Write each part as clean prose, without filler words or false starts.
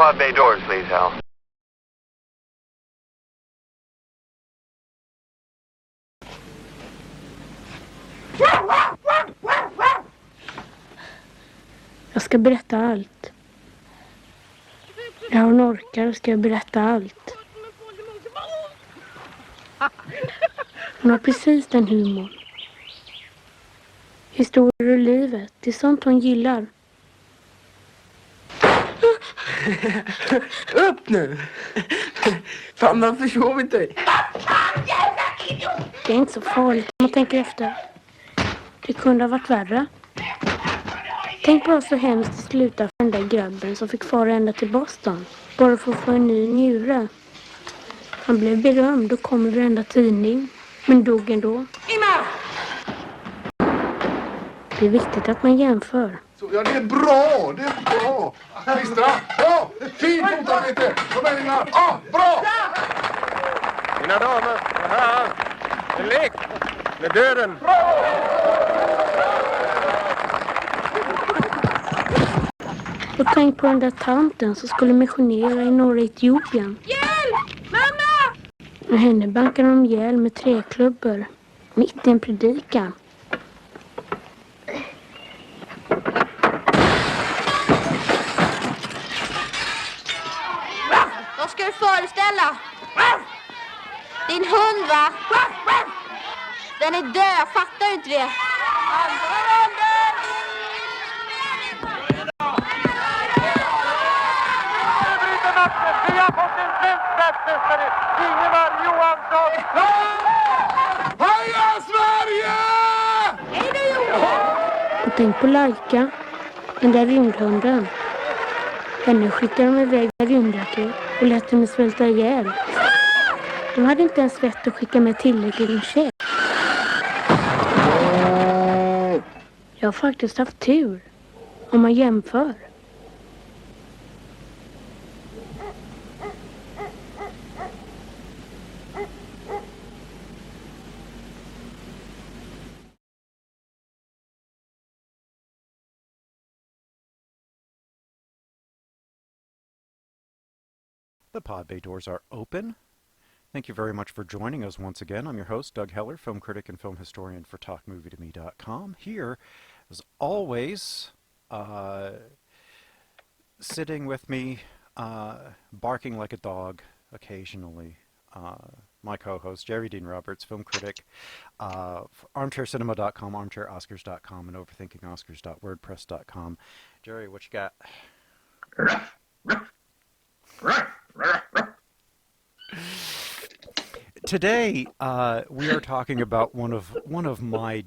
pod bay doors, please, Hal. Jag ska berätta allt. När hon orkar ska jag berätta allt. Hon har precis den humorn. Historier ur livet, det är sånt hon gillar. Upp nu! Fan, man försov inte dig. Det är inte så farligt om man tänker efter. Det kunde ha varit värre. Tänk bara så hemskt det slutar för den där grabben som fick fara ända till Boston. Bara för att få en ny njure. Han blev berömd och kom i varenda tidning. Men dog ändå. Ingmar! Det är viktigt att man jämför. Så, ja, det är bra! Det är bra! Klistra! Ja! Fint fotarbete! Kom igen, Ingmar! Ja, bra! Mina damer och herrar, en lek med döden. Och tänk på den där tanten som skulle missionera i norra Etiopien. Hjälp! Mamma! Och henne bankade de ihjäl med träklubbor. Mitt i en predikan. Vad ska du föreställa? Din hund, va? Den är död, fattar du inte det? Vi har fått en svensk världsmästare, Ingmar Johansson. Heja Sverige! Hej då, Johan! Och tänk på Laika. Den där rymdhunden. Henne skickade de iväg med rymdraket och lät henne svälta ihjäl. De hade inte ens rätt att skicka med tillräckligt med käk. Jag har faktiskt haft tur. Om man jämför. The pod bay doors are open. Thank you very much for joining us once again. I'm your host, Doug Heller, film critic and film historian for TalkMovieToMe.com. Here, as always, sitting with me, barking like a dog occasionally, my co-host, Jerry Dean Roberts, film critic, for ArmchairCinema.com, ArmchairOscars.com, and OverThinkingOscars.wordpress.com. Jerry, what you got? Today, we are talking about one of my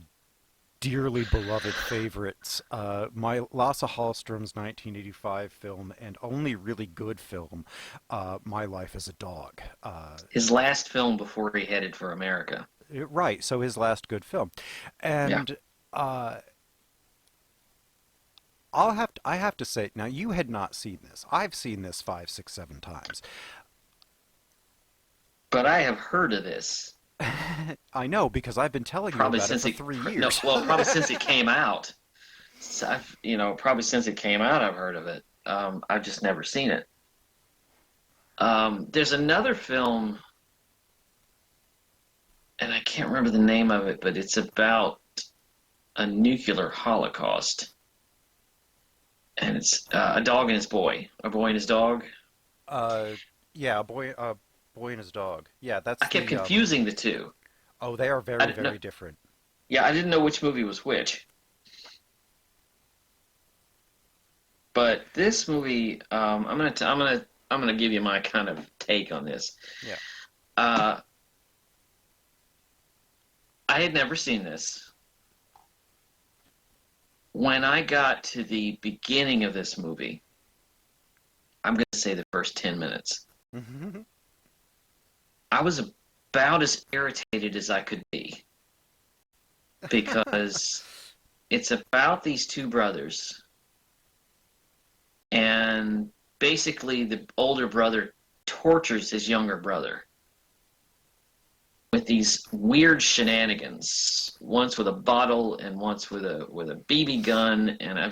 dearly beloved favorites, my Lasse Halllstrom's 1985 film and only really good film, My Life as a Dog. His last film before he headed for America. Right, so his last good film, and I have to say, now you had not seen this. I've seen this 5, 6, 7 times. But I have heard of this. I know, because I've been telling you about it for 3 years. No, well, probably since it came out. So probably since it came out, I've heard of it. I've just never seen it. There's another film, and I can't remember the name of it, but it's about a nuclear holocaust. And it's a dog and his boy. A boy and his dog? Yeah, a boy and his dog. Yeah, that's I kept confusing the two. Oh, they are very, very different. Yeah, I didn't know which movie was which. But this movie, I'm gonna give you my kind of take on this. Yeah. I had never seen this. When I got to the beginning of this movie, I'm going to say the first 10 minutes, I was about as irritated as I could be. Because it's about these two brothers, and basically the older brother tortures his younger brother with these weird shenanigans, once with a bottle and once with a BB gun, and I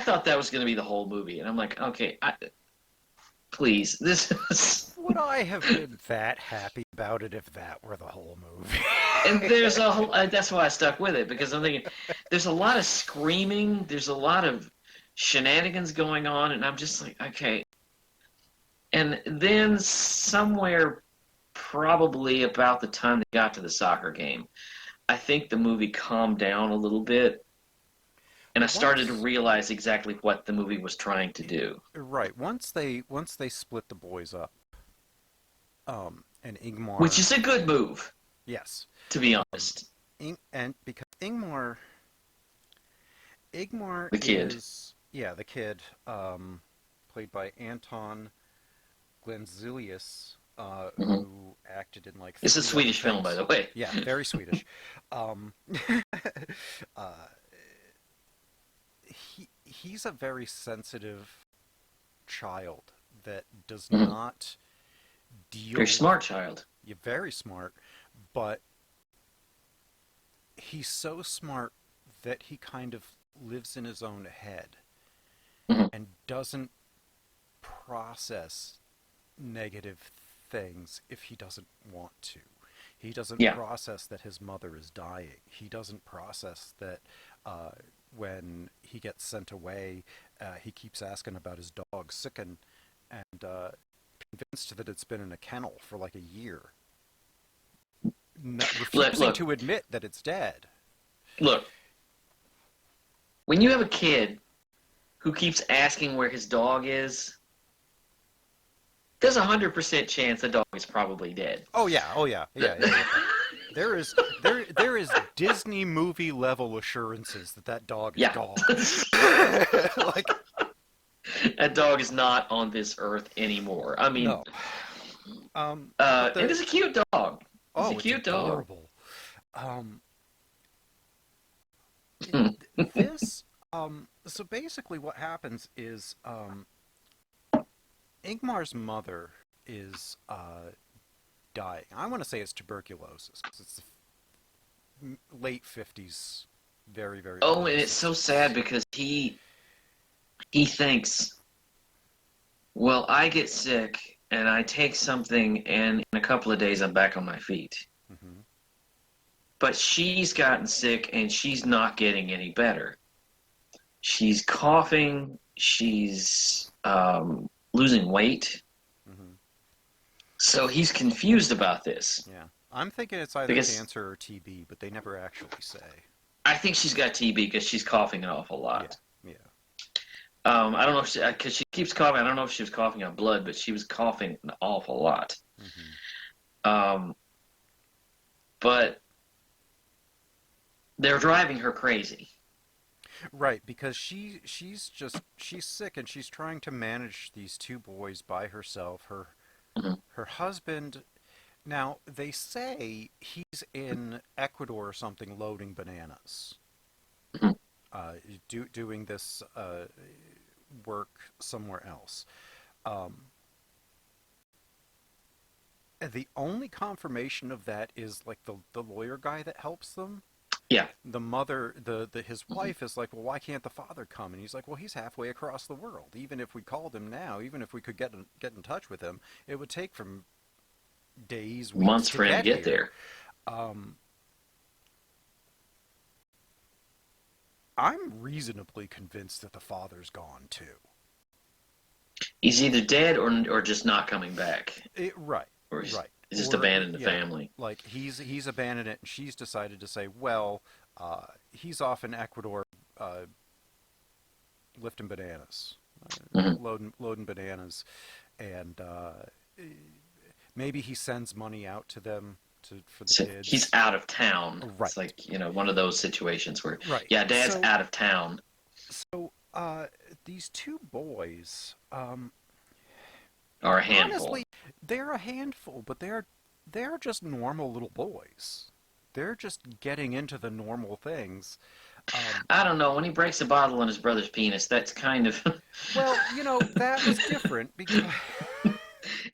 thought that was going to be the whole movie, and I'm like, okay, Please, this is... Would I have been that happy about it if that were the whole movie? And there's a whole... that's why I stuck with it, because I'm thinking, there's a lot of screaming, there's a lot of shenanigans going on, and I'm just like, okay. And then somewhere, probably about the time they got to the soccer game, I think the movie calmed down a little bit, and I started to realize exactly what the movie was trying to do. Right. Once they split the boys up, and Ingmar, Which is a good move, yes, to be honest. And because Ingmar The kid. the kid, played by Anton Glanzelius, who acted in like... It's a 3 Swedish other film, by things. the way. Yeah, very Swedish. He's a very sensitive child that does not deal... Very smart child. Yeah, very smart, but he's so smart that he kind of lives in his own head and doesn't process negative things if he doesn't want to. He doesn't process that his mother is dying. He doesn't process that when he gets sent away, he keeps asking about his dog, Sicken, and convinced that it's been in a kennel for like a year. Refusing to admit that it's dead. Look, when you have a kid who keeps asking where his dog is, there's a 100% chance the dog is probably dead. Oh yeah. There is Disney movie level assurances that dog is gone. Like, that dog is not on this earth anymore. I mean, no. And it's a cute dog. It's a cute dog. So basically what happens is Ingmar's mother is dying. I want to say it's tuberculosis because it's the late 50s, very, very... Oh, and it's so sad because he thinks, well, I get sick and I take something and in a couple of days I'm back on my feet. Mm-hmm. But she's gotten sick and she's not getting any better. She's coughing, she's losing weight. Mm-hmm. So he's confused about this. Yeah. I'm thinking it's either cancer or TB, but they never actually say. I think she's got TB because she's coughing an awful lot. Yeah. I don't know if because she keeps coughing. I don't know if she was coughing on blood, but she was coughing an awful lot. Mm-hmm. But they're driving her crazy. Right, because she's sick and she's trying to manage these two boys by herself. Her husband, now they say he's in Ecuador or something loading bananas. Doing this work somewhere else. The only confirmation of that is like the lawyer guy that helps them. Yeah. The mother, his wife is like, well, why can't the father come? And he's like, well, he's halfway across the world. Even if we called him now, even if we could get in touch with him, it would take from days, weeks, months for him to get there. I'm reasonably convinced that the father's gone too. He's either dead or just not coming back. Right. Or he's right. just abandoned the family. Like he's abandoned it, and she's decided to say, well, he's off in Ecuador lifting bananas, loading bananas, and maybe he sends money out to them for the kids. He's out of town. Right. It's like, one of those situations where, Dad's out of town. So these two boys are a handful. Honestly, they're a handful, but they're just normal little boys. They're just getting into the normal things. I don't know. When he breaks a bottle on his brother's penis, that's kind of... Well, that was different because...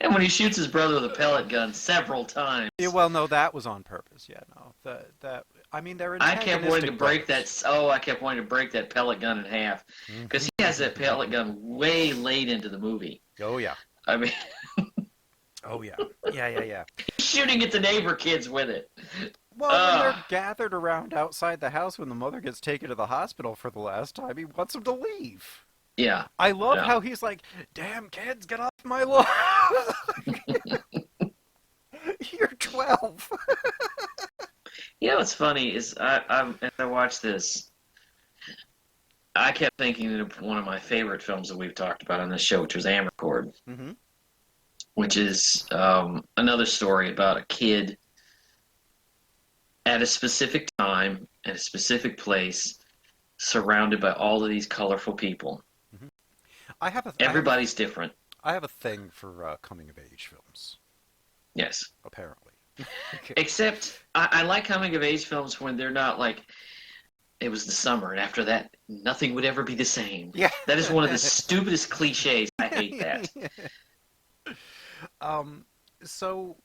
And when he shoots his brother with a pellet gun several times. Yeah, well, no, that was on purpose. Yeah, no, that I mean, they're I kept wanting to break brothers. I kept wanting to break that pellet gun in half because he has that pellet gun way late into the movie. Oh yeah. I mean, Oh yeah, yeah. shooting at the neighbor kids with it. Well, when they're gathered around outside the house when the mother gets taken to the hospital for the last time, he wants them to leave. Yeah. I love Yeah. how he's like, "Damn kids, get off my lawn!" You're 12. You know what's funny is as I watched this, I kept thinking of one of my favorite films that we've talked about on this show, which was Amarcord, Mm-hmm. which is another story about a kid at a specific time, at a specific place, surrounded by all of these colorful people. Everybody's different. I have a thing for coming of age films. Yes. Apparently. Except I like coming of age films when they're not like it was the summer and after that nothing would ever be the same. Yeah. That is one of the stupidest cliches. I hate that. So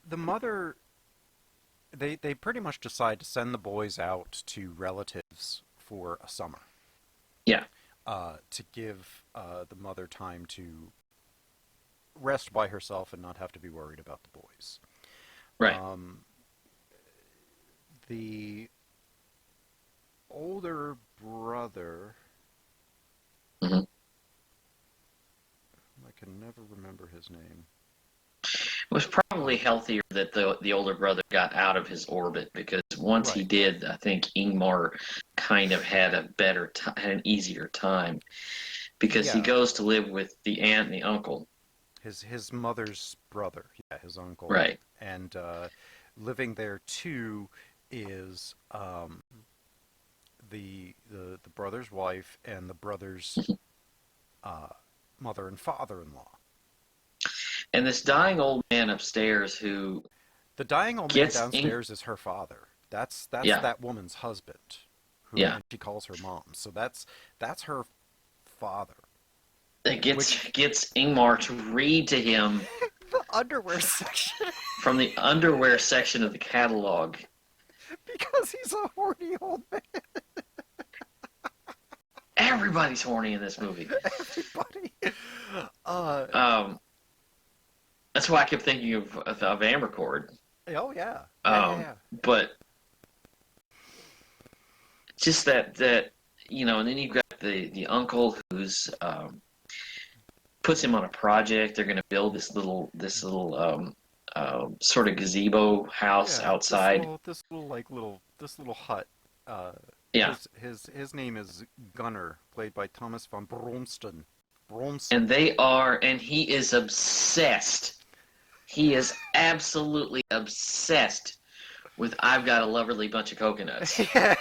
the mother they pretty much decide to send the boys out to relatives for a summer. Yeah. To give the mother time to rest by herself and not have to be worried about the boys. Right. The older brother, Mm-hmm. I can never remember his name. It was probably healthier that the older brother got out of his orbit because once he Right. did, I think Ingmar kind of had a had an easier time because he Yeah. goes to live with the aunt and the uncle. His mother's brother, yeah, his uncle. Right. And living there too is the brother's wife and the brother's mother and father-in-law. And this dying old man upstairs who The dying old man gets downstairs is her father. That's Yeah. that woman's husband, who Yeah. and she calls her mom. So that's her father. that gets Ingmar to read to him The underwear section. from the underwear section of the catalog. Because he's a horny old man. Everybody's horny in this movie. Everybody. That's why I kept thinking of Amarcord. Oh yeah. Yeah. But just that and then you've got the uncle who's puts him on a project. They're going to build this little sort of gazebo house Yeah, outside. This little hut. Yeah. His name is Gunnar, played by Thomas von Bromsten. And he is obsessed. He is absolutely obsessed with "I've Got a Lovely Bunch of Coconuts." Yeah.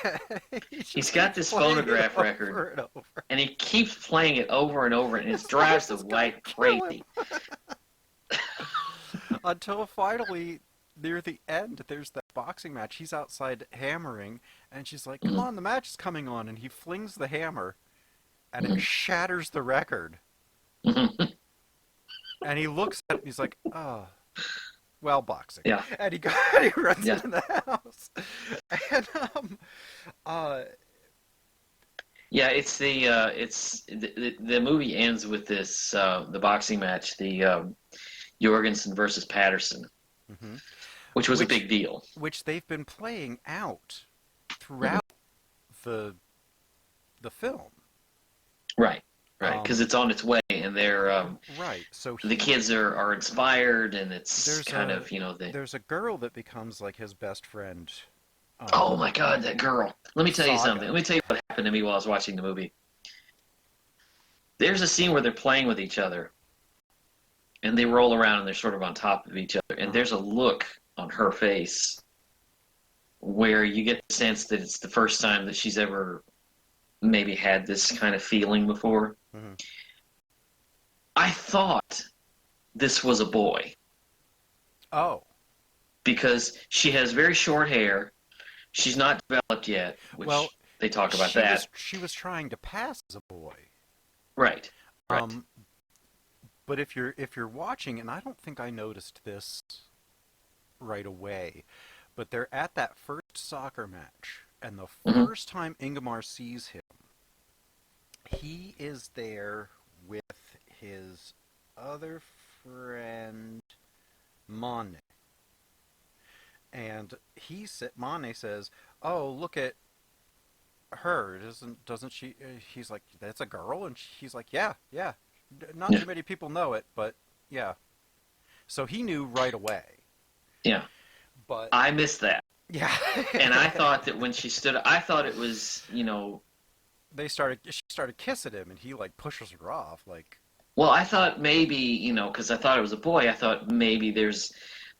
He's got this phonograph record, and he keeps playing it over and over, and it drives the wife crazy. Until finally, near the end, there's that boxing match. He's outside hammering, and she's like, "Come on, the match is coming on," and he flings the hammer, and it shatters the record. And he looks at it, and he's like, "Oh, well, boxing." Yeah. And he runs into the house. And Yeah, it's the movie ends with this the boxing match, the Jorgensen versus Patterson, which was a big deal. Which they've been playing out throughout the film. Right, because it's on its way, and they're right. So the kids are inspired, and it's kind of there's a girl that becomes like his best friend. Oh my God, that girl! Let me tell you Saga. something. Let me tell you what happened to me while I was watching the movie. There's a scene where they're playing with each other, and they roll around, and they're sort of on top of each other, and there's a look on her face where you get the sense that it's the first time that she's ever maybe had this kind of feeling before. I thought this was a boy. Oh. Because she has very short hair. She's not developed yet, which they talk about that. She was trying to pass as a boy. Right. But if you're watching, and I don't think I noticed this right away, but they're at that first soccer match, and the first time Ingmar sees him, he is there with his other friend, Mon. And Mane says, "Oh, look at her. Doesn't she?" He's like, "That's a girl," and he's like, "Yeah, yeah. Not Yeah. too many people know it, but yeah." So he knew right away. Yeah. But I missed that. yeah, And I thought that when she stood, I thought it was, she started kissing him, and he like pushes her off, like, well, I thought maybe, because I thought it was a boy, I thought maybe there's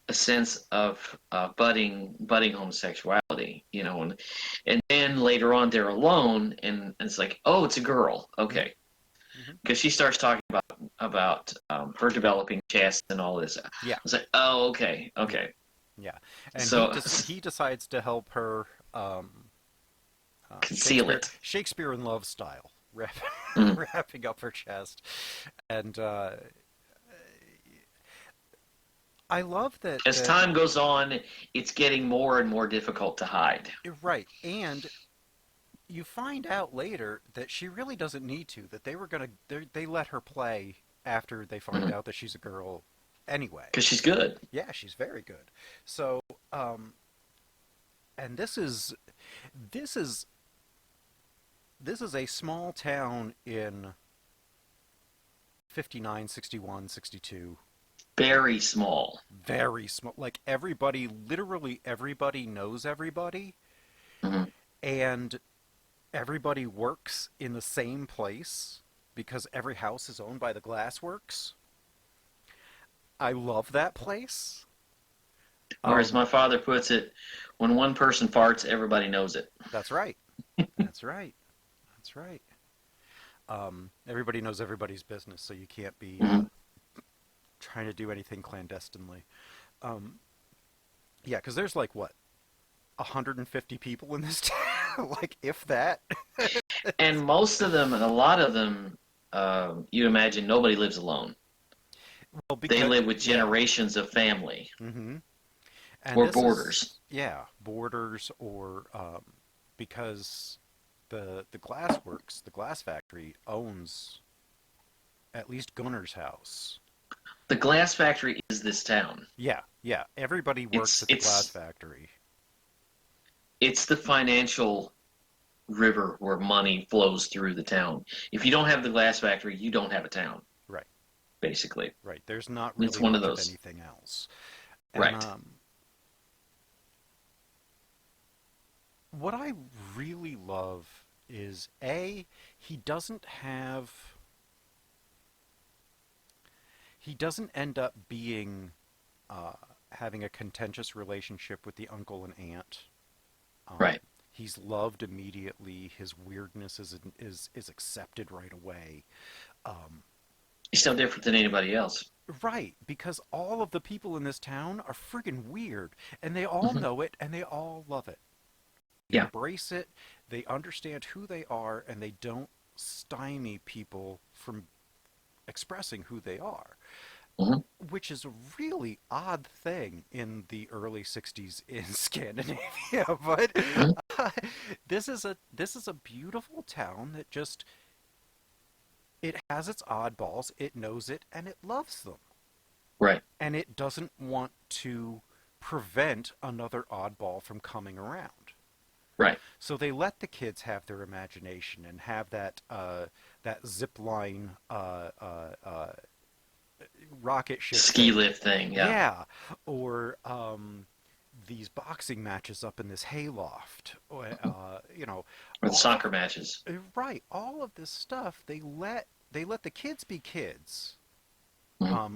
a sense of budding homosexuality, and then later on they're alone, and it's like, oh, it's a girl, okay, mm-hmm. because she starts talking about her developing chest and all this. Yeah. I was like, oh, okay. Yeah, and So he decides to help her conceal it. Shakespeare in Love style, Mm. wrapping up her chest, and I love that. As time goes on, it's getting more and more difficult to hide. Right, and you find out later that she really doesn't need to. That they let her play after they find Mm-hmm. out that she's a girl anyway. Because she's good. Yeah, she's very good. So, and this is a small town in 59, 61, 62. Very small. Very small. Like literally everybody knows everybody, Mm-hmm. and everybody works in the same place because every house is owned by the glassworks. I love that place. Or as my father puts it, when one person farts, everybody knows it. That's right. That's right. That's right. Everybody knows everybody's business, so you can't be trying to do anything clandestinely. Yeah, because there's like, what, 150 people in this town? Like, if that? And most of them, and a lot of them, you imagine nobody lives alone. Well, They live with generations of family. Mm-hmm. Or boarders. Boarders, or because the glassworks, the glass factory, owns at least Gunnar's house. The glass factory is this town. Yeah. Everybody works at the glass factory. It's the financial river where money flows through the town. If you don't have the glass factory, you don't have a town. Right. Basically. Right. There's not really it's one much of those. Anything else. And, right. What I really love is, he doesn't end up being having a contentious relationship with the uncle and aunt. Right. He's loved immediately. His weirdness is accepted right away. He's no different than anybody else. Right, because all of the people in this town are friggin' weird, and they all know it, and they all love it. They embrace it, they understand who they are, and they don't stymie people from expressing who they are. Which is a really odd thing in the early 60s in Scandinavia, but this is a beautiful town that just, it has its oddballs, it knows it, and it loves them. Right. And it doesn't want to prevent another oddball from coming around. Right. So they let the kids have their imagination and have that zip line rocket ship ski lift thing. Yeah. Or these boxing matches up in this hayloft. Or soccer matches. Right. All of this stuff they let the kids be kids.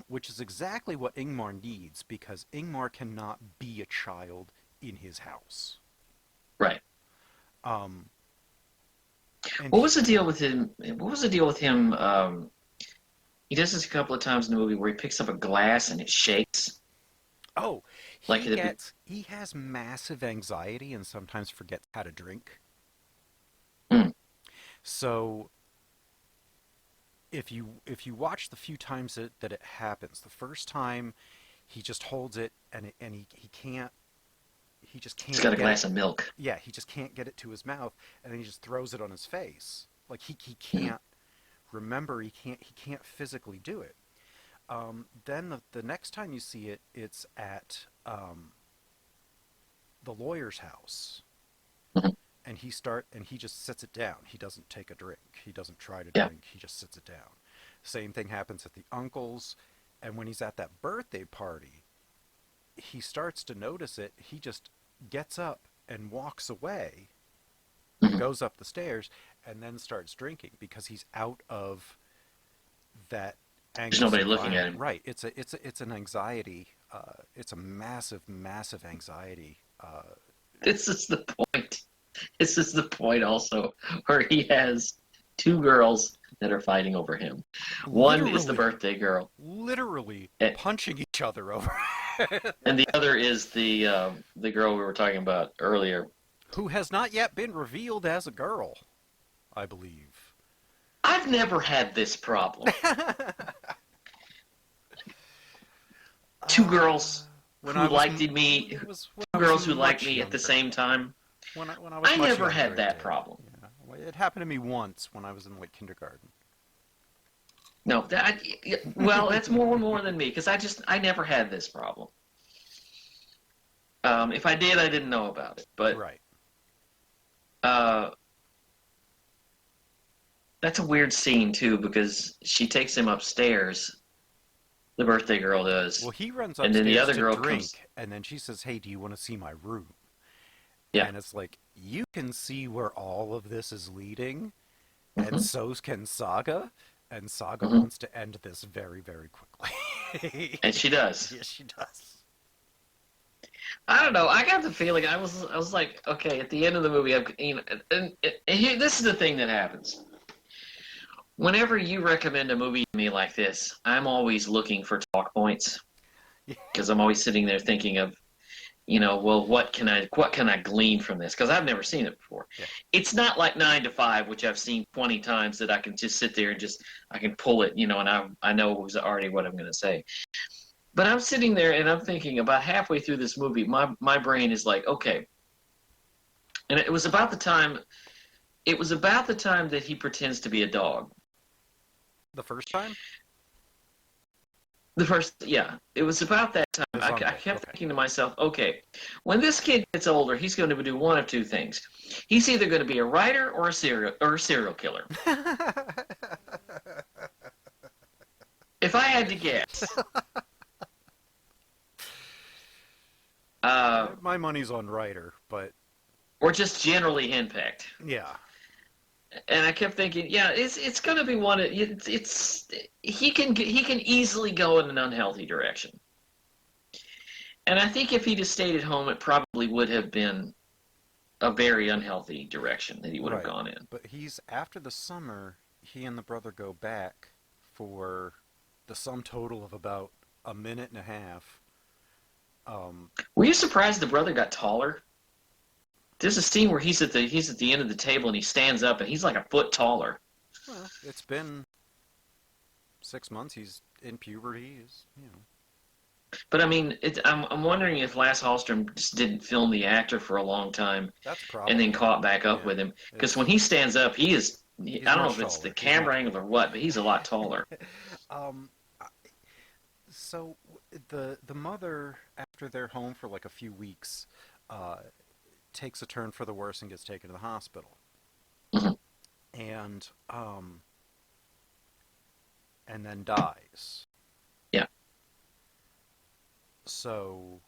Which is exactly what Ingmar needs, because Ingmar cannot be a child in his house. Right. What was the deal with him? He does this a couple of times in the movie where he picks up a glass and it shakes. Oh, he has massive anxiety and sometimes forgets how to drink. So if you watch the few times that it happens, the first time he just holds it and he can't. He just can't. He's got a glass of milk. Yeah, he just can't get it to his mouth, and then he just throws it on his face. Like he can't remember. He can't physically do it. Then the next time you see it, it's at the lawyer's house, Mhm. and he just sits it down. He doesn't take a drink. He doesn't try to Yeah. drink. He just sits it down. Same thing happens at the uncle's, and when he's at that birthday party, he starts to notice it. He just gets up and walks away, Mhm. goes up the stairs, and then starts drinking because he's out of that There's anxious nobody looking at environment. him. Right. It's an anxiety. It's a massive anxiety. This is the point. This is the point also where he has two girls that are fighting over him. One is the Literally, birthday girl, literally and punching each other over. the other is the girl we were talking about earlier. Who has not yet been revealed as a girl, I believe. I've never had this problem. Two girls When who I was liked m- me, it was when two I was girls who liked much me at the younger. same time. When I was I much never younger, had it that did. problem. Yeah. Well, it happened to me once when I was in like kindergarten. No, well, that's more than me because I never had this problem. If I did, I didn't know about it. But Right. that's a weird scene too because she takes him upstairs. The birthday girl does, Well, he runs and then the upstairs other to girl drink, comes. and then she says, "Hey, do you want to see my room?" Yeah. And it's like, you can see where all of this is leading, Mhm. and so can Saga, and Saga Mhm. wants to end this very, very quickly. And she does. Yes, she does. I don't know. I got the feeling I was like, okay, at the end of the movie, and here, this is the thing that happens. Whenever you recommend a movie to me like this, I'm always looking for talk points because I'm always sitting there thinking of, well, what can I glean from this? Because I've never seen it before. Yeah. It's not like 9 to 5, which I've seen 20 times that I can just sit there and I can pull it, and I know already what I'm going to say. But I'm sitting there and I'm thinking about halfway through this movie, my brain is like, okay. And it was about the time that he pretends to be a dog. The first time? The first, yeah, it was about that time. His I uncle, kept okay. thinking to myself, okay, when this kid gets older, he's going to do one of two things. He's either going to be a writer or a serial killer. If I had to guess, My money's on Ryder, but or just generally henpecked. yeah. And I kept thinking, yeah, it's going to be one. He can easily go in an unhealthy direction. And I think if he'd have stayed at home, it probably would have been a very unhealthy direction that he would have Right. gone in. But after the summer, he and the brother go back for the sum total of about a minute and a half. Were you surprised the brother got taller? There's a scene where he's at the end of the table and he stands up and he's like a foot taller. Well, it's been 6 months. He's in puberty. But I mean, I'm wondering if Lasse Halllstrom just didn't film the actor for a long time That's a problem. and then caught back up with him. Because when he stands up, I don't know if it's the camera angle or what, but he's a lot taller. So the mother, after they're home for like a few weeks, takes a turn for the worse and gets taken to the hospital. Mhm. And then dies. Yeah. So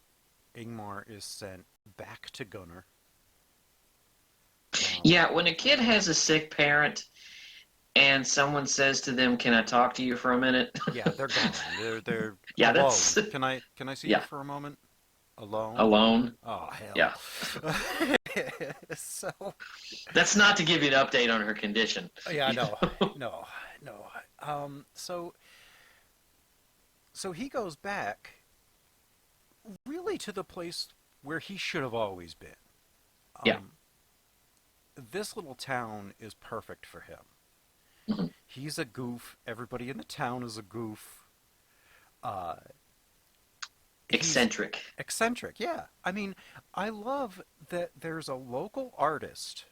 Ingmar is sent back to Gunnar. Yeah, when a kid has a sick parent and someone says to them, "Can I talk to you for a minute?" Yeah, they're gone. They're Yeah, alone. that's Can I see yeah. you for a moment? Alone? Alone. Oh hell. Yeah. So That's not to give you an update on her condition. yeah, no. So he goes back really to the place where he should have always been. Yeah. This little town is perfect for him. Mhm. He's a goof. Everybody in the town is a goof. He's Eccentric. yeah. I mean, I love that there's a local artist,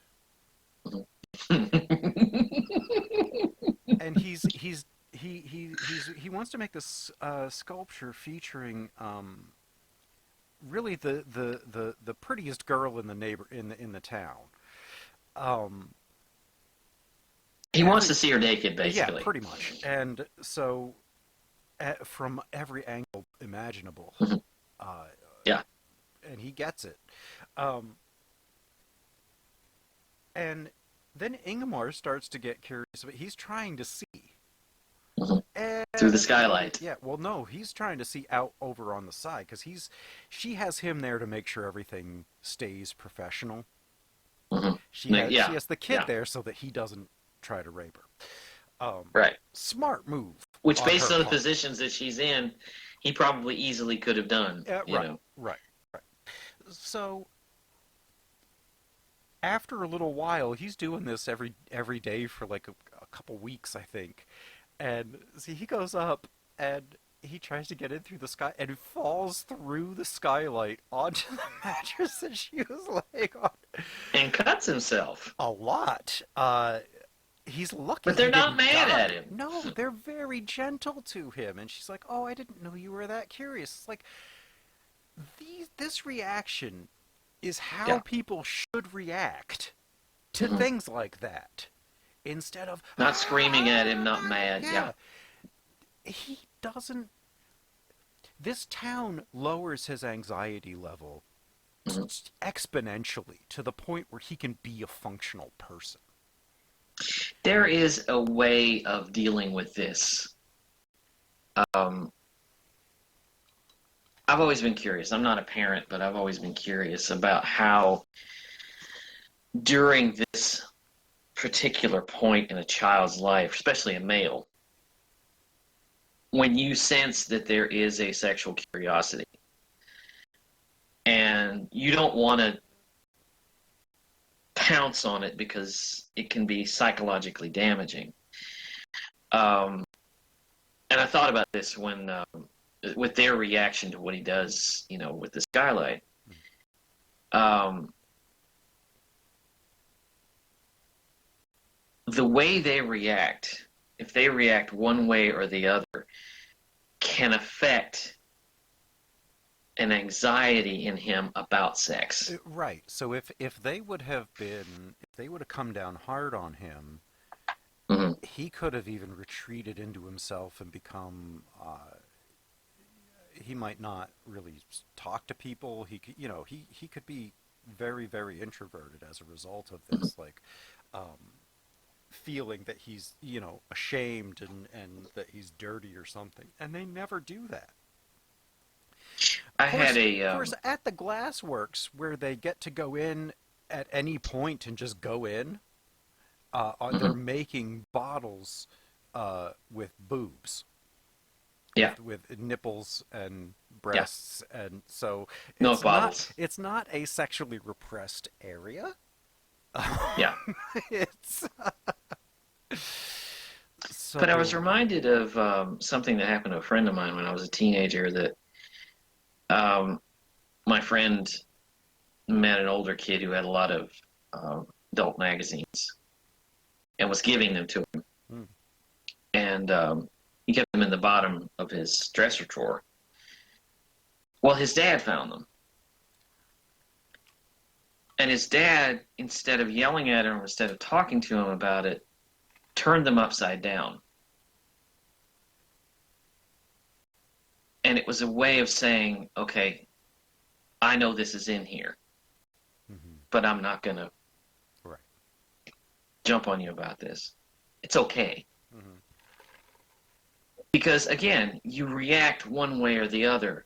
and he wants to make this sculpture featuring really the prettiest girl in the town. He wants to see her naked, Yeah, basically. pretty much. And so, from every angle imaginable, Yeah. and he gets it. And then Ingmar starts to get curious, but he's trying to see. Through the skylight. Yeah, well, no, he's trying to see out over on the side because she has him there to make sure everything stays professional. She has the kid there so that he doesn't try to rape her. Right. Smart move. Which, based on the part. positions that she's in, he probably easily could have done. Right. So, after a little while, he's doing this every day for like a couple weeks, I think. And see, he goes up and he tries to get in through the sky and falls through the skylight onto the mattress that she was laying on. And cuts himself. A lot. He's lucky. But they're not mad at him. No, they're very gentle to him. And she's like, "Oh, I didn't know you were that curious." It's like, this reaction is how people should react to things like that. Instead of... Not screaming at him, not mad. Yeah. He doesn't... This town lowers his anxiety level exponentially to the point where he can be a functional person. There is a way of dealing with this. I've always been curious. I'm not a parent, but I've always been curious about how during this particular point in a child's life, especially a male, when you sense that there is a sexual curiosity and you don't want to pounce on it because it can be psychologically damaging. And I thought about this when with their reaction to what he does, with the skylight. The way they react, if they react one way or the other, can affect an anxiety in him about sex. Right. So if they would have come down hard on him, he could have even retreated into himself and become. He might not really talk to people. He could, he could be very, very introverted as a result of this. Like. Feeling that he's, ashamed and that he's dirty or something. And they never do that. Of course, at the glassworks, where they get to go in at any point and just go in, they're making bottles with boobs. Yeah. With nipples and breasts. Yeah. And so it's not a sexually repressed area. Yeah. It's... But I was reminded of something that happened to a friend of mine when I was a teenager, that my friend met an older kid who had a lot of adult magazines and was giving them to him. And he kept them in the bottom of his dresser drawer. Well, his dad found them. And his dad, instead of yelling at him, instead of talking to him about it, turned them upside down. And it was a way of saying, okay, I know this is in here, but I'm not going to jump on you about this. It's okay. Because, again, you react one way or the other,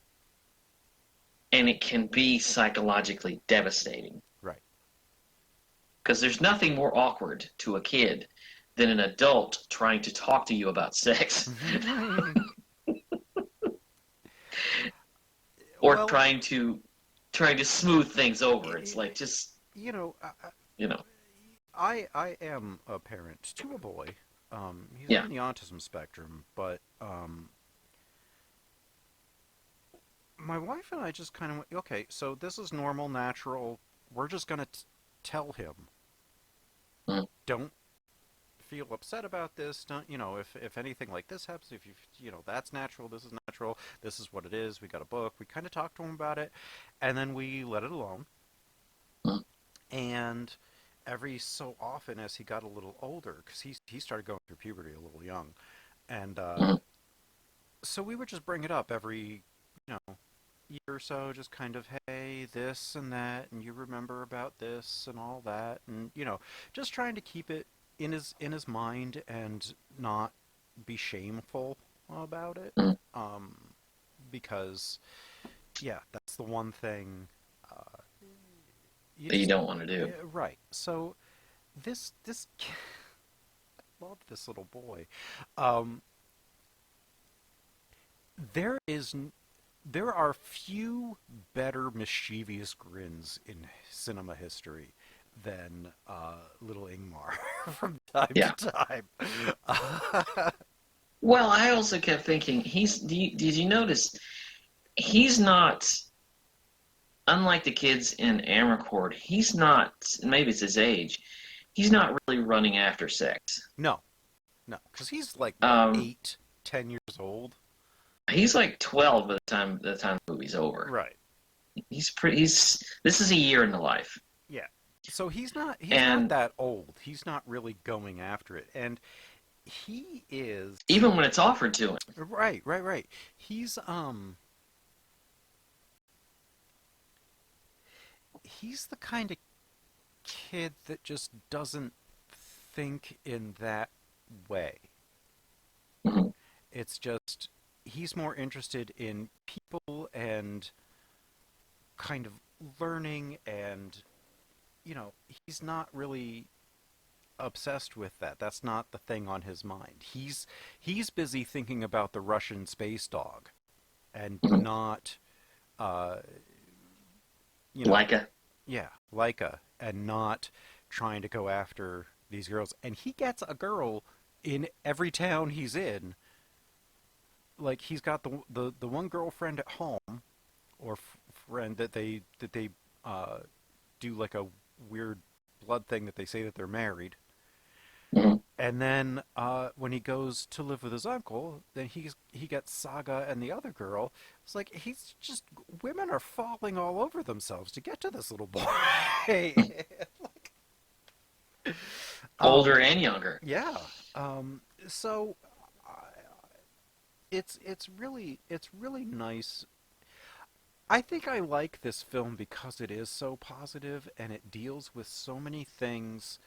and it can be psychologically devastating. Right. Because there's nothing more awkward to a kid than an adult trying to talk to you about sex. Or trying to smooth things over. It's like just I am a parent to a boy. He's on the autism spectrum, but my wife and I just kind of went, okay, so this is normal, natural. We're just going to tell him. Don't feel upset about this. Don't, if anything like this happens, if that's natural, this is natural, this is what it is. We got a book. We kind of talked to him about it, and then we let it alone. Mm. And every so often, as he got a little older, because he started going through puberty a little young, and so we would just bring it up every year or so, just kind of, hey, this and that, and you remember about this and all that, and just trying to keep it in his mind and not be shameful about it, Mm. because that's the one thing That you don't want to do. yeah, right. So this I love this little boy. There is there are few better mischievous grins in cinema history than little Ingmar from time Yeah. to time. Well, I also kept thinking, did you notice, he's not, unlike the kids in Amarcord, he's not, maybe it's his age, he's not really running after sex. No, because he's like Um, 8, 10 years old. He's like 12 by the time the movie's over. Right. This is a year in the life. Yeah. So he's not And- that old. He's not really going after it. And he is Even when it's offered to him. right. He's the kind of kid that just doesn't think in that way. Mhm. It's just he's more interested in people and kind of learning, and he's not really obsessed with that. That's not the thing on his mind. He's busy thinking about the Russian space dog and Mhm. not Leica. yeah, Leica, and not trying to go after these girls. And he gets a girl in every town he's in. Like, he's got the one girlfriend at home, or friend that they do like a weird blood thing that they say that they're married. Mhm. And then when he goes to live with his uncle, then he gets Saga and the other girl. It's like he's just, women are falling all over themselves to get to this little boy. Like, Older and younger. yeah. So it's really nice. I think I like this film because it is so positive and it deals with so many things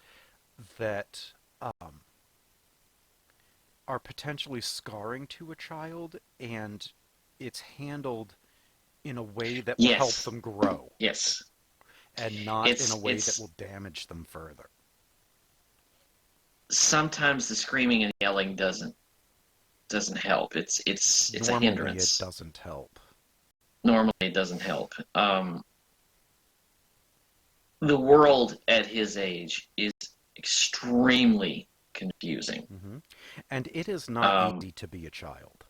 that are potentially scarring to a child, and it's handled in a way that will help Yes. them grow, Yes. and not in a way that It's- will damage them further. Sometimes the screaming and yelling doesn't help. It's a Normally, hindrance. it doesn't help. Normally it doesn't help. The world at his age is extremely confusing. Hmm. And it is not Um, easy to be a child.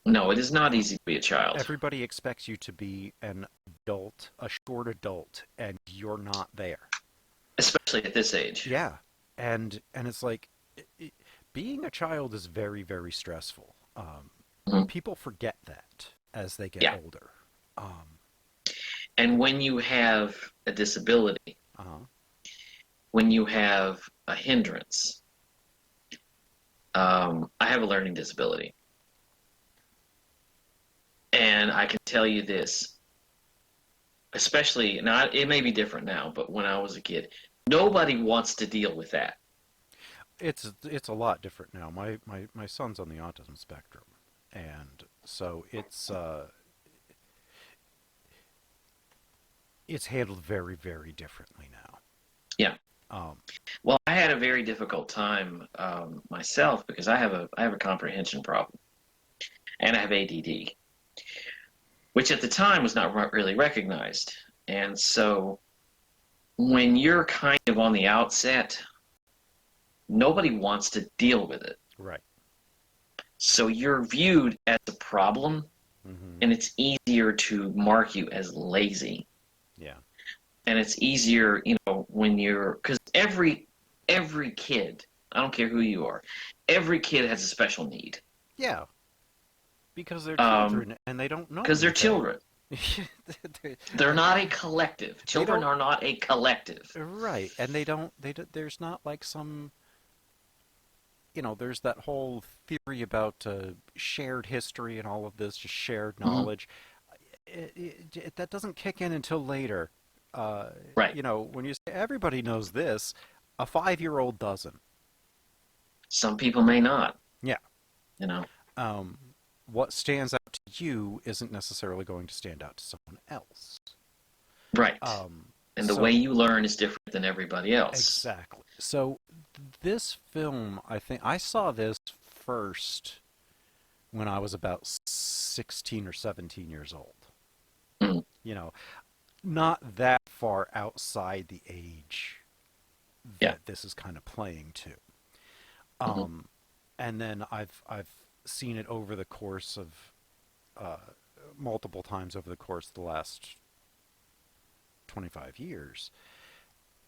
No, it is not easy to be a child. Everybody expects you to be an adult, a short adult, and you're not there. Especially at this age. Yeah, and it's like being a child is very, very stressful. Mhm. People forget that as they get Yeah. older. And when you have a disability, Uh-huh. when you have a hindrance, I have a learning disability. And I can tell you this, especially, now it may be different now, but when I was a kid, nobody wants to deal with that. It's a lot different now. My son's on the autism spectrum, and so it's handled very, very differently now. Yeah. Well, I had a very difficult time myself because I have a comprehension problem, and I have ADD, which at the time was not really recognized. And so when you're kind of on the outset, nobody wants to deal with it. Right. So you're viewed as a problem, Mm-hmm. and it's easier to mark you as lazy. Yeah. And it's easier, when you're, because every kid I don't care who you are. Every kid has a special need. Yeah. Because they're children and they don't know. Because they're children. They- They're not a collective. Children are not a collective. Right, and they don't. There's not like some. There's that whole theory about shared history and all of this, just shared knowledge. That doesn't kick in until later. Right. When you say everybody knows this, a 5-year-old doesn't. Some people may not. Yeah. What stands out to you isn't necessarily going to stand out to someone else. Right. And the way you learn is different than everybody else. Exactly. So this film, I think, I saw this first when I was about 16 or 17 years old. Mm. Not that far outside the age that this is kind of playing to. And then I've seen it over the course of multiple times over the course of the last 25 years.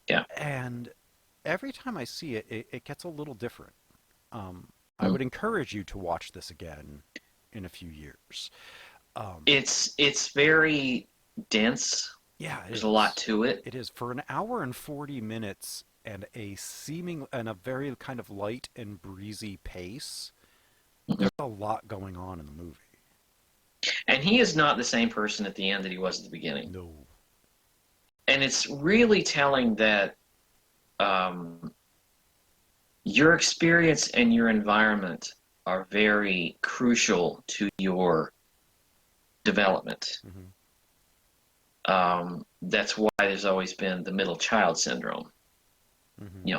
Yeah. And every time I see it, it gets a little different. I would encourage you to watch this again in a few years. It's very dense. Yeah, there's a lot to it. It is. For an hour and 40 minutes and a very kind of light and breezy pace, there's a lot going on in the movie. And he is not the same person at the end that he was at the beginning. No. And it's really telling that your experience and your environment are very crucial to your development. That's why there's always been the middle child syndrome.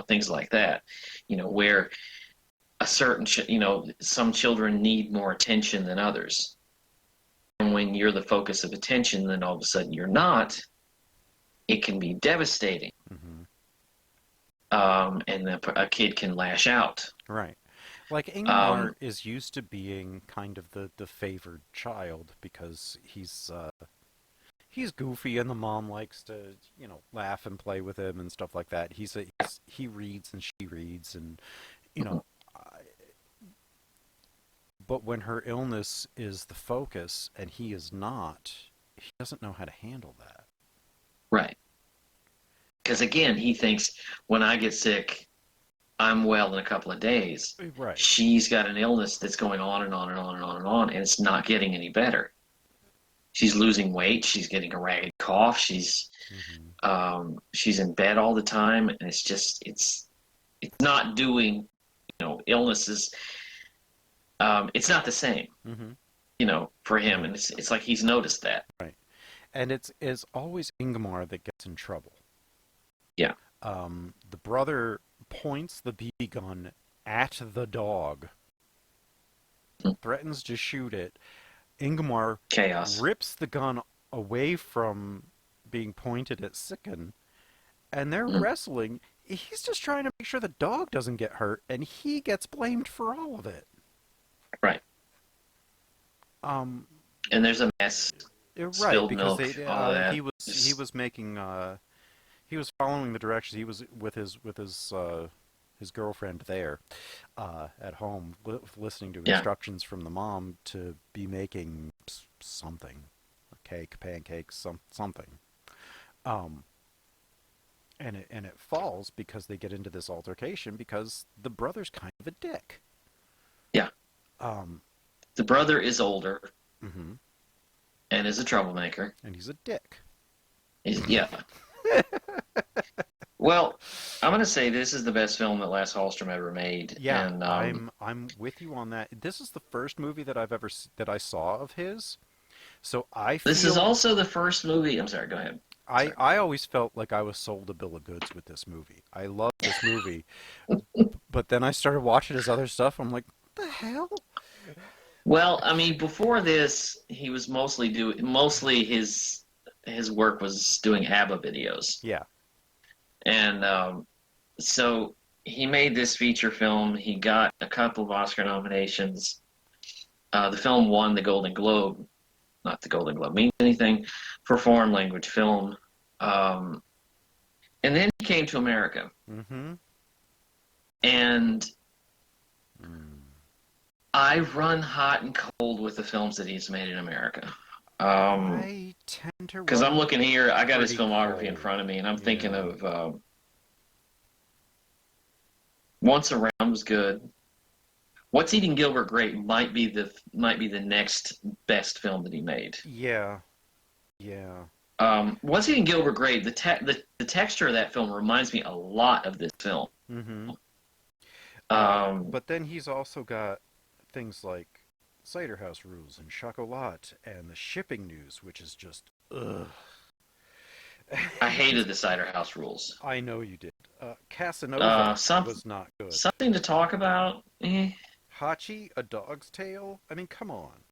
Things like that. Where a certain, some children need more attention than others. And when you're the focus of attention, then all of a sudden you're not. It can be devastating. And a kid can lash out. Right. Like Ingmar is used to being kind of the favored child because he's goofy and the mom likes to, laugh and play with him and stuff like that. He reads and she reads and, but when her illness is the focus and he is not, he doesn't know how to handle that. Right. Because again, he thinks when I get sick, I'm well in a couple of days. Right. She's got an illness that's going on and on and on and on and on, and it's not getting any better. She's losing weight. She's getting a ragged cough. She's in bed all the time, and it's not doing, illnesses. It's not the same, for him, and it's like he's noticed that. Right. And it's always Ingmar that gets in trouble. Yeah. The brother points the BB gun at the dog, threatens to shoot it. Ingmar rips the gun away from being pointed at Sicken, and they're wrestling. He's just trying to make sure the dog doesn't get hurt, and he gets blamed for all of it. Right. And there's a mess. Right, because milk, all that. he was making he was following the directions. He was with his girlfriend there at home, listening to instructions from the mom to be making something, a cake, pancakes, something. And it falls because they get into this altercation because the brother's kind of a dick. Yeah. The brother is older. And is a troublemaker. And he's a dick. Yeah. Well, I'm going to say this is the best film that Lasse Halllstrom ever made. Yeah, and, I'm with you on that. This is the first movie that I saw of his. So This is also the first movie. I'm sorry. Go ahead. I always felt like I was sold a bill of goods with this movie. I love this movie, but then I started watching his other stuff. I'm like, what the hell? Well, I mean, before this, he was mostly his work was doing ABBA videos. Yeah. And so he made this feature film. He got a couple of Oscar nominations. The film won the Golden Globe. Not the Golden Globe means anything for foreign language film. And then he came to America. And I run hot and cold with the films that he's made in America. I tend to Because I'm looking here, I got his pretty filmography in cold. front of me, and I'm thinking Yeah. of Once Around was good. What's Eating Gilbert Grape might be the next best film that he made. Yeah. Yeah. What's Eating Gilbert Grape? The texture of that film reminds me a lot of this film. Mm-hmm. Um, But then he's also got things like Cider House Rules and Chocolat and the Shipping News, which is just ugh. I hated the Cider House Rules. I know you did. Casanova Some was not good. Something to talk about. Hachi, A Dog's Tale. I mean, come on.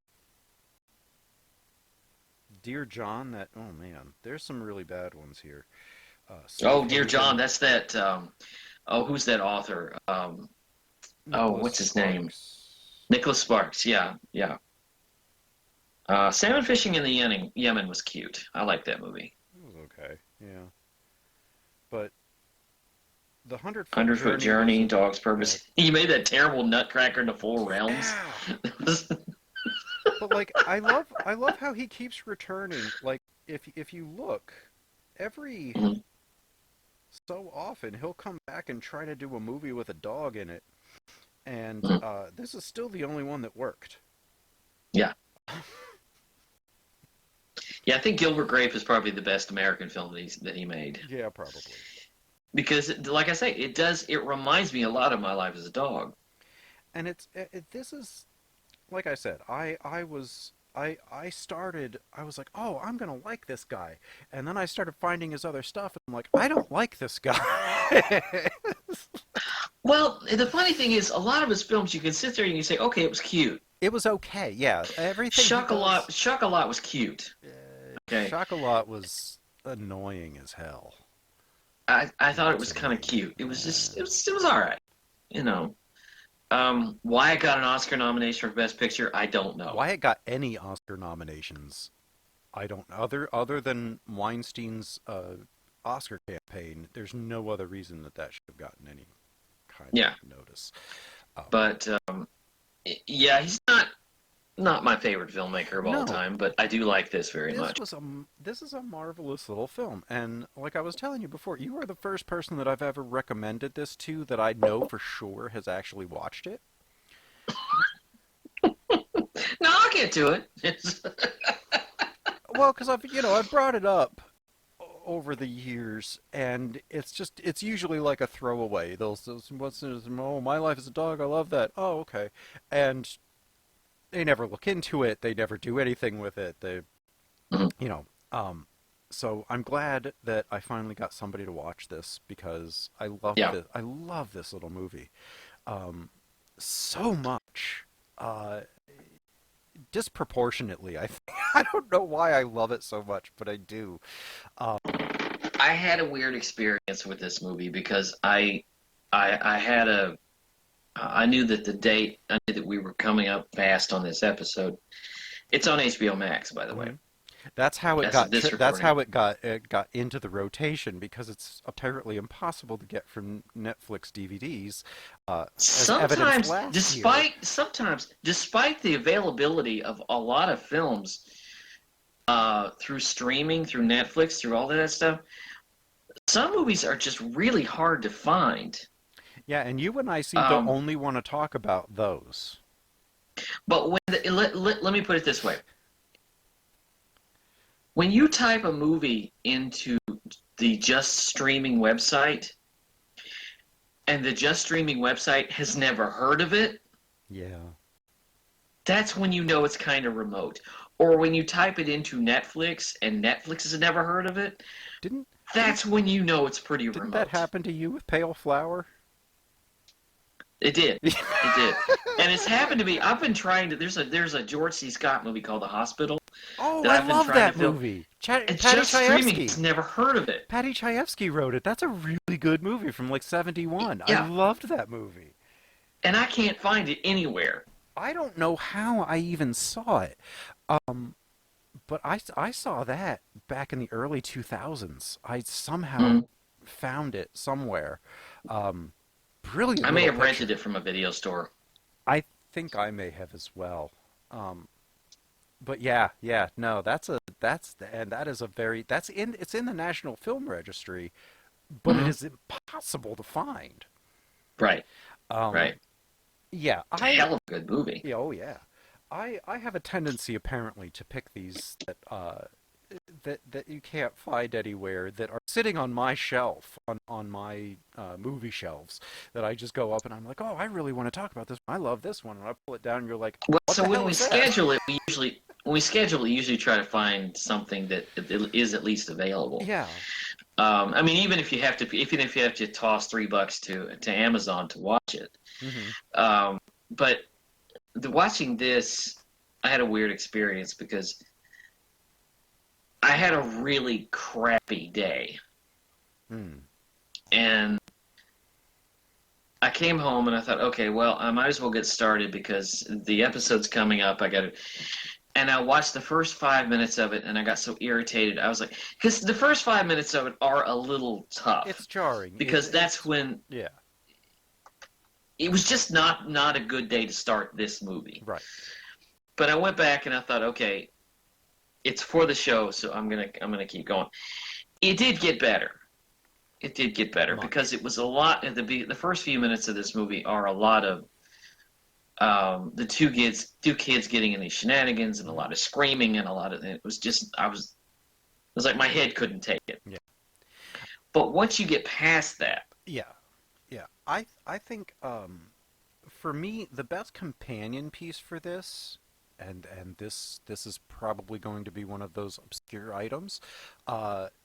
Dear John, oh man, there's some really bad ones here. Oh, Dear Haven, John, that's that. Who's that author? Nicholas What's his name? Sparks. Nicholas Sparks. Yeah, yeah. Salmon Fishing in the Yemen was cute. I like that movie. It was okay, yeah. But the 100-Foot Journey, Dog's Purpose. He made that terrible Nutcracker in the Four Realms. But like, I love how he keeps returning. Like, if you look, every so often he'll come back and try to do a movie with a dog in it, and this is still the only one that worked. Yeah. Yeah, I think Gilbert Grape is probably the best American film that he made. Yeah, probably. Because, like I say, it reminds me a lot of My Life as a Dog. And this is, like I said, I was like, oh, I'm gonna like this guy, and then I started finding his other stuff, and I'm like, I don't like this guy. Well, the funny thing is, a lot of his films, you can sit there and you say, okay, it was cute. It was okay, yeah. Everything. Chocolat was cute. Okay. Chocolat was annoying as hell. I thought it was kind of cute. It was just it was all right, you know. Why it got an Oscar nomination for Best Picture, I don't know. Why it got any Oscar nominations, I don't. Other than Weinstein's Oscar campaign, there's no other reason that should have gotten any kind of notice. But yeah, he's not my favorite filmmaker of all time, but I do like this very much. This is a marvelous little film, and like I was telling you before, you are the first person that I've ever recommended this to that I know for sure has actually watched it. No, I'll get to it. Well, because I've brought it up over the years, and it's usually like a throwaway. Oh, My Life as a Dog, I love that. Oh, okay. And they never look into it. They never do anything with it. So I'm glad that I finally got somebody to watch this because I love this. I love this little movie so much, disproportionately. I don't know why I love it so much, but I do. I had a weird experience with this movie because I knew that I knew that we were coming up fast on this episode. It's on HBO Max, by the way. That's how it got into the rotation because it's apparently impossible to get from Netflix DVDs. Sometimes, despite the availability of a lot of films through streaming, through Netflix, through all that stuff, some movies are just really hard to find. Yeah, and you and I seem to only want to talk about those. But let me put it this way. When you type a movie into the Just Streaming website, and the Just Streaming website has never heard of it, that's when you know it's kind of remote. Or when you type it into Netflix, and Netflix has never heard of it, that's when you know it's pretty remote. Didn't that happen to you with Pale Flower? It did. It did. And it's happened to me. I've been trying to. There's a George C. Scott movie called The Hospital. Oh, I love that movie. It's Just Streaming. He's never heard of it. Patty Chayefsky wrote it. That's a really good movie from like '71. Yeah. I loved that movie. And I can't find it anywhere. I don't know how I even saw it. But I saw that back in the early 2000s. I somehow found it somewhere. brilliant. I may little have rented picture. it from a video store. I think I may have as well. But yeah, no, that is a very it's in the National Film Registry, but it Hmm. is impossible to find. Right, Um, right. yeah, It's a hell of a good movie. yeah, oh yeah, I have a tendency apparently to pick these that you can't find anywhere that are sitting on my shelf on my movie shelves that I just go up and I'm like, oh, I really want to talk about this. I love this one, and I pull it down and you're like, Well, what so the when hell we is that? schedule it, we usually try to find something that is at least available. Yeah. I mean, even if you have to toss $3 to Amazon to watch it. Hmm. But watching this, I had a weird experience because I had a really crappy day, Mm. and I came home and I thought, okay, well, I might as well get started because the episode's coming up. I got to, and I watched the first 5 minutes of it, and I got so irritated. I was like, because the first 5 minutes of it are a little tough It's jarring because that's when yeah, it was just not a good day to start this movie. right. But I went back and I thought, okay, it's for the show, so I'm gonna keep going. It did get better. It did get better Much. because it was a lot. The first few minutes of this movie are a lot of the two kids getting in these shenanigans and a lot of screaming and a lot of it was just it was like my head couldn't take it. Yeah. But once you get past that, Yeah, yeah. I think for me the best companion piece for this, and this is probably going to be one of those obscure items.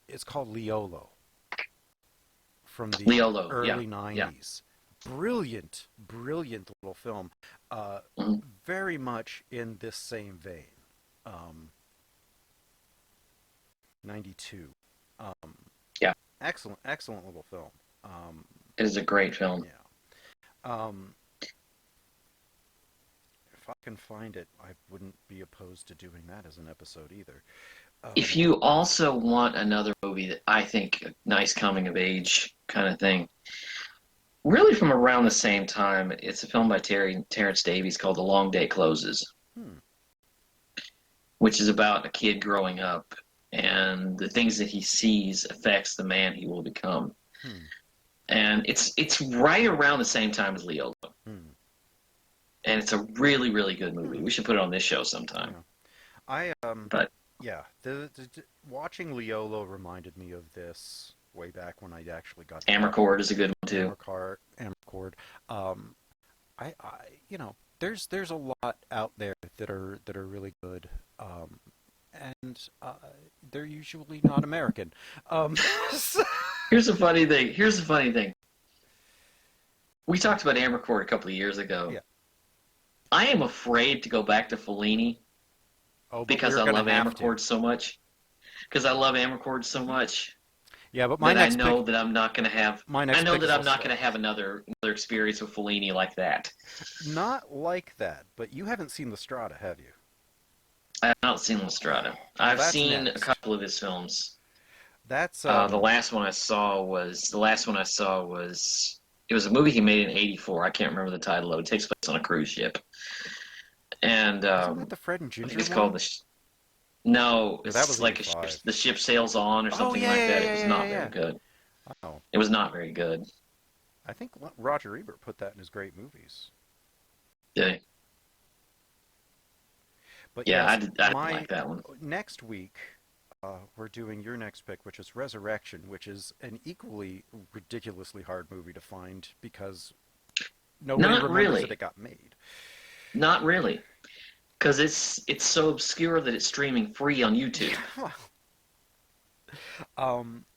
It's called Leolo from the Leolo, early yeah. '90s. Brilliant, brilliant little film. Mhm. Very much in this same vein. Um, '92. Um, Yeah. Excellent, excellent little film. Um, It is a great film. yeah. Um, if I can find it, I wouldn't be opposed to doing that as an episode either. If you also want another movie that I think a nice coming of age kind of thing, really from around the same time, it's a film by Terrence Davies called The Long Day Closes, Hmm. which is about a kid growing up and the things that he sees affects the man he will become. Hmm. And it's right around the same time as Leo. Hmm. And it's a really, really good movie. We should put it on this show sometime. Yeah. I But yeah, watching Leolo reminded me of this way back when I actually got Amarcord is a good one too. Amarcord. I there's a lot out there that are really good. And they're usually not American. So- Here's the funny thing. We talked about Amarcord a couple of years ago. Yeah. I am afraid to go back to Fellini but because we're I gonna love have Amarcord so much. Because I love Amarcord so much. Yeah, but my But next I know pick, that I'm not going to have. my next I know pick that is I'm not also- going to have another experience with Fellini like that. not like that. But you haven't seen Lestrada, have you? I have not seen Lestrada. I've that's seen next. a couple of his films. That's The last one I saw was it was a movie he made in '84. I can't remember the title of it. It takes place on a cruise ship, and isn't that the Fred and I Ginger think it's one? called No, Yeah, it's that was like 85. the ship sails on or something yeah, like yeah, that. yeah, It was yeah, not yeah. very good. Oh, It was not very good. I think Roger Ebert put that in his great movies. Yeah, But yeah, yes, I didn't my like that one. next week, we're doing your next pick, which is Resurrection, which is an equally ridiculously hard movie to find because nobody Not remembers really. that it got made. Not really, because it's so obscure that it's streaming free on YouTube.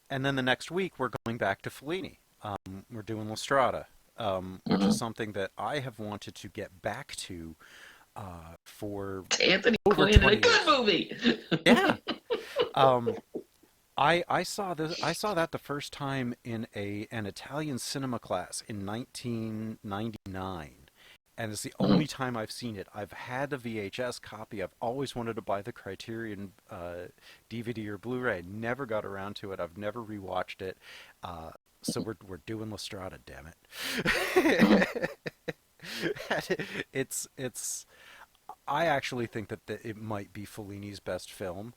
And then the next week we're going back to Fellini. We're doing Lestrada, which Mhm. is something that I have wanted to get back to for Anthony over Quinn in a 20 good years. movie. Yeah. I saw that the first time in an Italian cinema class in 1999, and it's the only time I've seen it. I've had the VHS copy. I've always wanted to buy the Criterion DVD or Blu-ray. Never got around to it. I've never rewatched it. So we're doing Lestrada, damn it. it's I actually think that it might be Fellini's best film,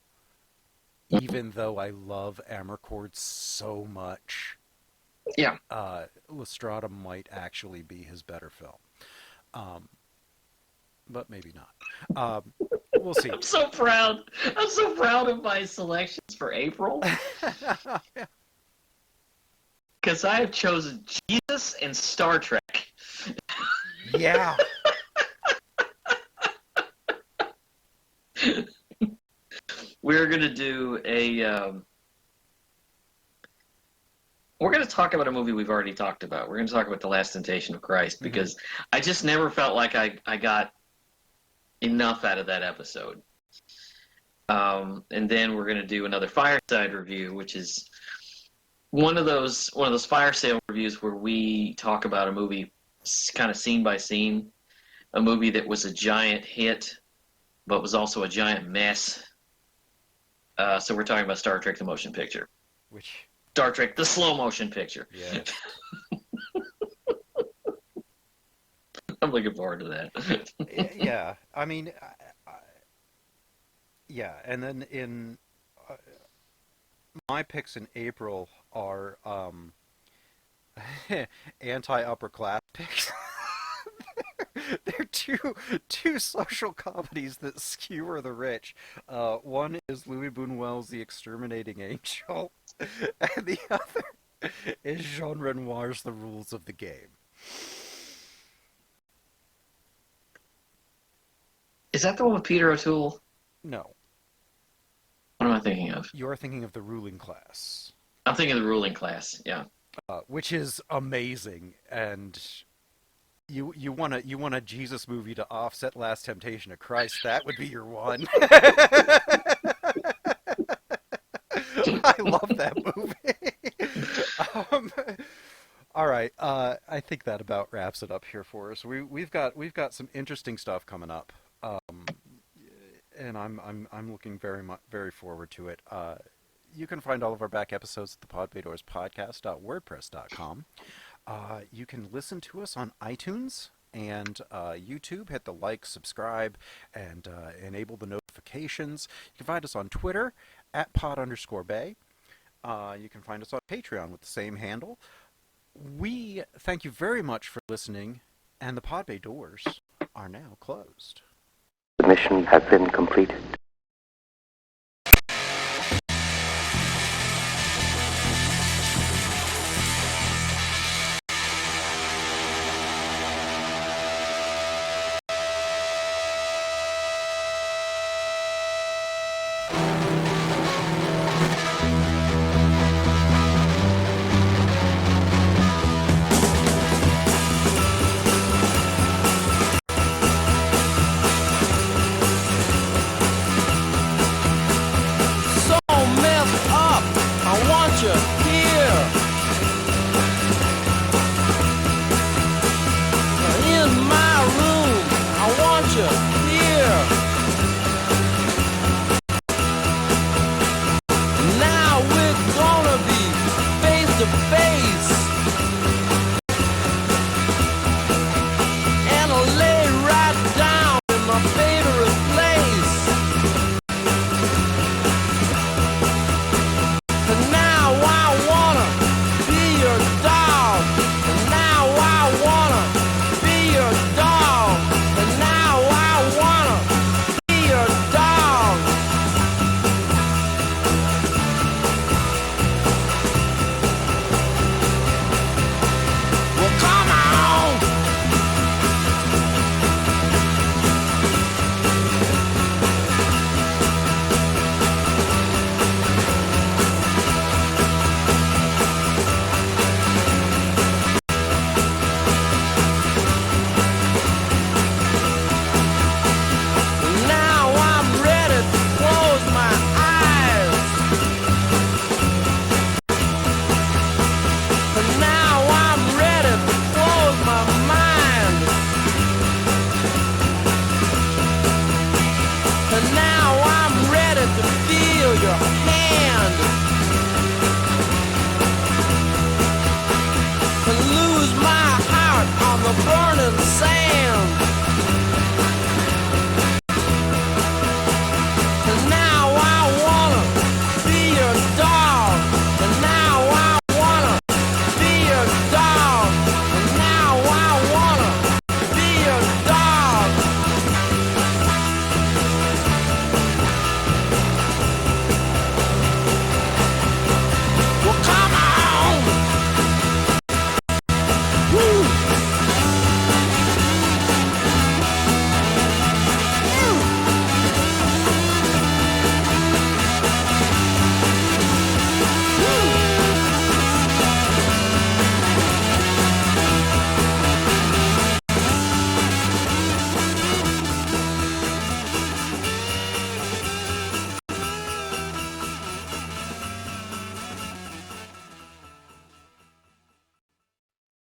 even though I love Amarcord so much. Yeah. Lestrada might actually be his better film. But maybe not. We'll see. I'm so proud. I'm so proud of my selections for April. Because I have chosen Jesus and Star Trek. Yeah. We're going to do we're going to talk about a movie we've already talked about. We're going to talk about The Last Temptation of Christ, because I just never felt like I got enough out of that episode. And then we're going to do another Fireside review, which is one of those fire sale reviews where we talk about a movie kind of scene by scene, a movie that was a giant hit but was also a giant mess. So we're talking about Star Trek the Motion Picture. Which? Star Trek the Slow Motion Picture. Yeah. I'm looking forward to that. Yeah, I mean, yeah, and then in my picks in April are anti-upper class picks. They're two social comedies that skewer the rich. One is Louis Buñuel's The Exterminating Angel, and the other is Jean Renoir's The Rules of the Game. Is that the one with Peter O'Toole? No. What am I thinking of? You're thinking of The Ruling Class. I'm thinking of The Ruling Class, yeah. Which is amazing, and you want a Jesus movie to offset Last Temptation of Christ, that would be your one. I love that movie. All right, I think that about wraps it up here for us. We've got some interesting stuff coming up, and I'm looking very forward to it. You can find all of our back episodes at the podbaydorspodcast.wordpress.com. You can listen to us on iTunes and YouTube. Hit the like, subscribe, and enable the notifications. You can find us on Twitter at pod_bay. You can find us on Patreon with the same handle. We thank you very much for listening, and the Pod Bay doors are now closed. The mission has been completed.